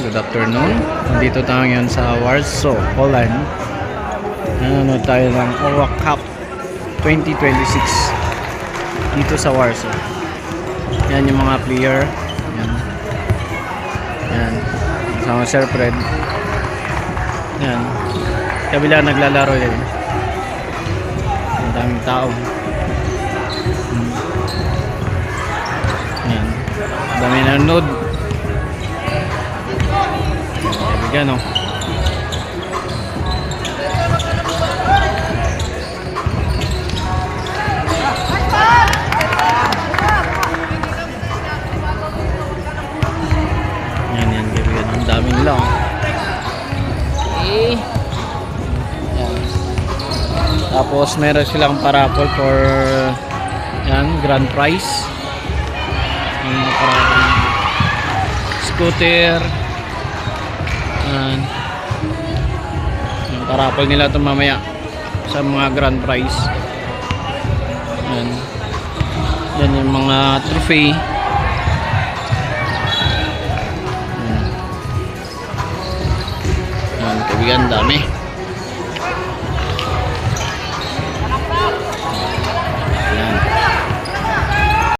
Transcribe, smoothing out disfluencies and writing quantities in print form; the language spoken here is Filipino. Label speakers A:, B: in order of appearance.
A: Good afternoon. Nandito tayo ngayon sa Warsaw, Poland. Nanonood tayo ng OWA Cup 2026 dito sa Warsaw. Yan yung mga player. Yan. Yan. Kasama Sir Fred. Yan. Kabila naglalaro yan. Ang daming tao. Yan. Ang daming nanonood. Yan o. Yan, kaibigan. Ang dami nila o. Okay. Yan. Tapos meron silang parapol for yan, grand prize. Yung mga parapol. Scooter. Yung parapol nila ito mamaya sa mga grand prize. Yan yung mga trophy. Yan, kaibigan, dami.